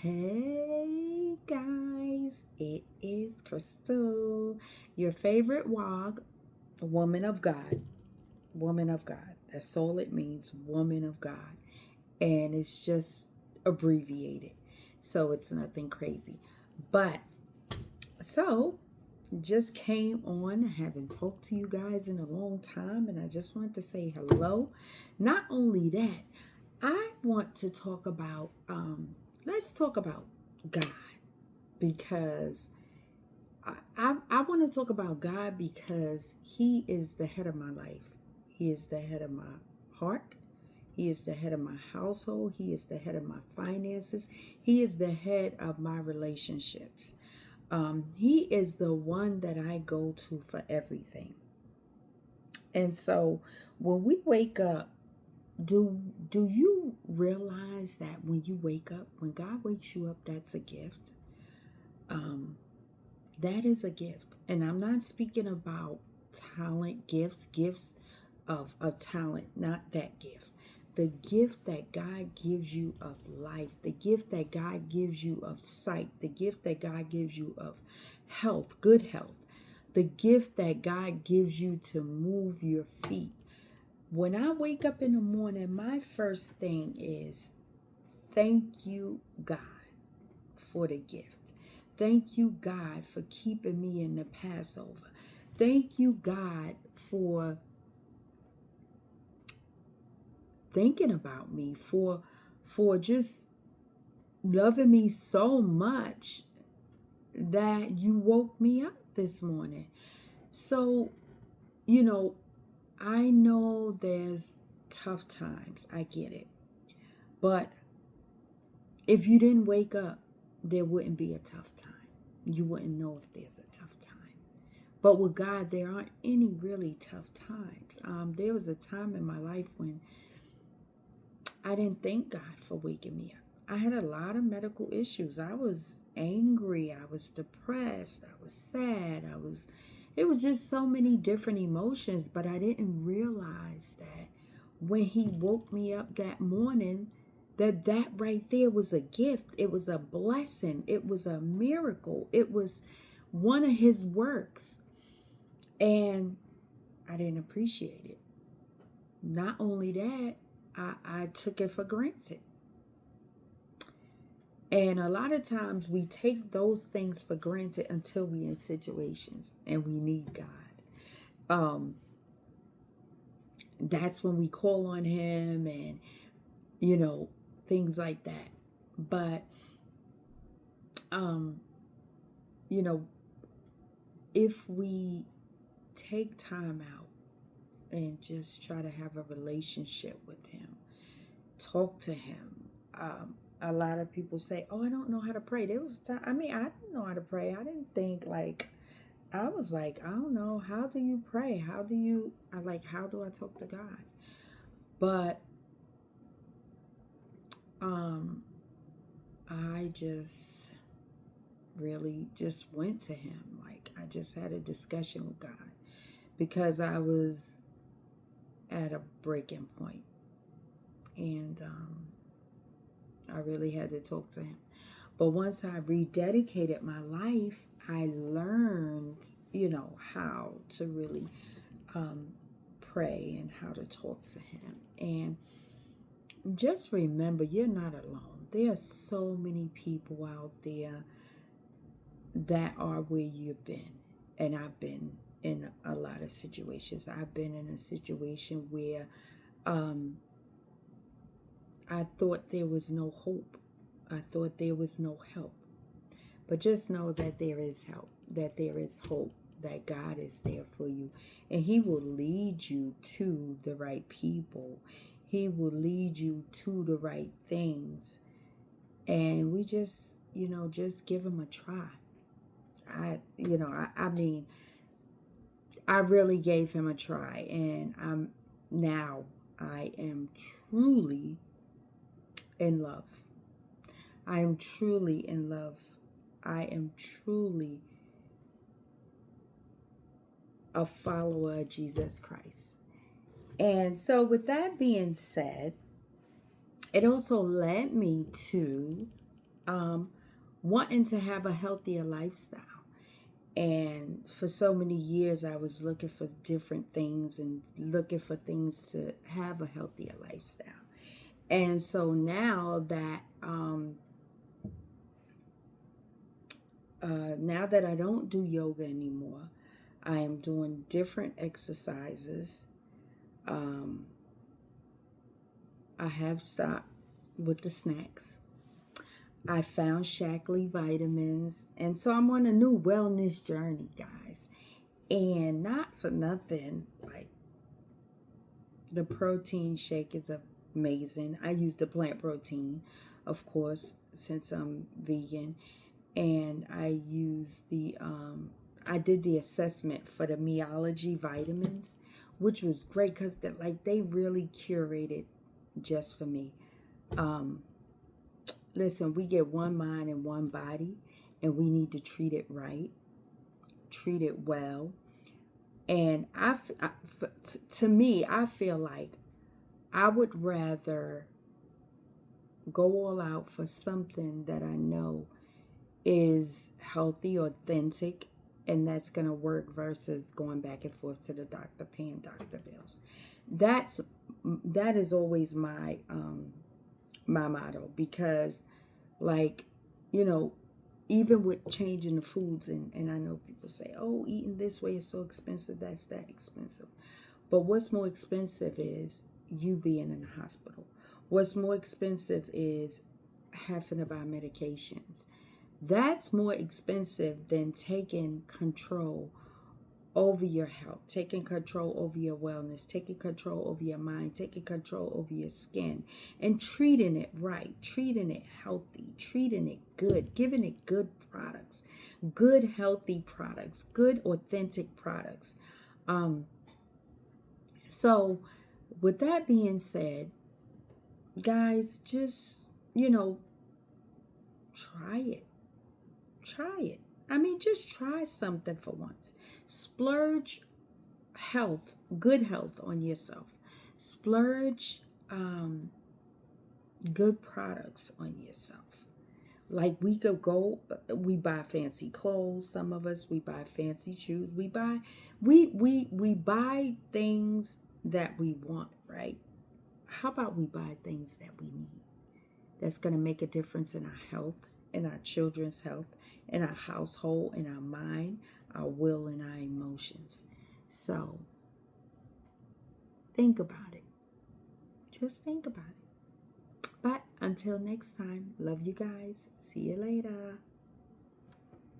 Hey guys, it is Crystal, your favorite WOG, woman of God. Woman of God. That's all it means, woman of God. And it's just abbreviated. So it's nothing crazy. But so just came on. I haven't talked to you guys in a long time, and I just wanted to say hello. Not only that, I want to talk about let's talk about God, because I want to talk about God because He is the head of my life. He is the head of my heart. He is the head of my household. He is the head of my finances. He is the head of my relationships. He is the one that I go to for everything. And so when we wake up, do you realize that when you wake up, when God wakes you up, that's a gift? That is a gift. And I'm not speaking about talent, gifts of talent, not that gift. The gift that God gives you of life, the gift that God gives you of sight, the gift that God gives you of health, good health, the gift that God gives you to move your feet. When I wake up in the morning, my first thing is thank you, God, for the gift. Thank you, God, for keeping me in the Passover. Thank you, God, for thinking about me, for just loving me so much that you woke me up this morning. So, I know there's tough times. I get it. But if you didn't wake up, there wouldn't be a tough time. You wouldn't know if there's a tough time. But with God, there aren't any really tough times. There was a time in my life when I didn't thank God for waking me up. I had a lot of medical issues. I was angry. I was depressed. I was sad. It was just so many different emotions, but I didn't realize that when He woke me up that morning, that right there was a gift. It was a blessing. It was a miracle. It was one of His works. And I didn't appreciate it. Not only that, I took it for granted. And a lot of times we take those things for granted until we're in situations and we need God. That's when we call on Him and, things like that. But, if we take time out and just try to have a relationship with Him, talk to Him. A lot of people say, "Oh, I don't know how to pray." There was a time, I didn't know how to pray. I didn't think I was like, I don't know, how do you pray? How do I talk to God? But I just really just went to Him. I just had a discussion with God because I was at a breaking point. And I really had to talk to Him. But once I rededicated my life, I learned, how to really pray and how to talk to Him. And just remember, you're not alone. There are so many people out there that are where you've been. And I've been in a lot of situations. I've been in a situation where I thought there was no hope. I thought there was no help. But just know that there is help, that there is hope, that God is there for you. And He will lead you to the right people. He will lead you to the right things. And we just, just give Him a try. I really gave Him a try. And I am truly in love. I am truly in love. I am truly a follower of Jesus Christ. And so with that being said, it also led me to wanting to have a healthier lifestyle. And for so many years, I was looking for different things and looking for things to have a healthier lifestyle. And so now that I don't do yoga anymore, I am doing different exercises. Um, I have stopped with the snacks. I found Shackley vitamins, and so I'm on a new wellness journey, guys. And not for nothing, like the protein shake is amazing. I use the plant protein, of course, since I'm vegan, and I did the assessment for the Meology vitamins, which was great because they really curated just for me. Um, Listen, we get one mind and one body, and we need to treat it right, treat it well. And to me, I feel like I would rather go all out for something that I know is healthy, authentic, and that's going to work versus going back and forth to the doctor paying doctor bills. That is always my motto, because like, you know, even with changing the foods, and I know people say, oh, eating this way is so expensive, that's that expensive. But what's more expensive is you being in the hospital. What's more expensive is having to buy medications. That's more expensive than taking control over your health, taking control over your wellness, taking control over your mind, taking control over your skin, and treating it right, treating it healthy, treating it good, giving it good products, good healthy products, good authentic products. So with that being said, guys, just, you know, try it. Try it. I mean, just try something for once. Splurge good health on yourself. Splurge good products on yourself. Like we buy fancy clothes. Some of us, we buy fancy shoes. We buy things that we want, right? How about we buy things that we need? That's going to make a difference in our health, in our children's health, in our household, in our mind, our will, and our emotions. So think about it. Just think about it. But until next time, love you guys. See you later.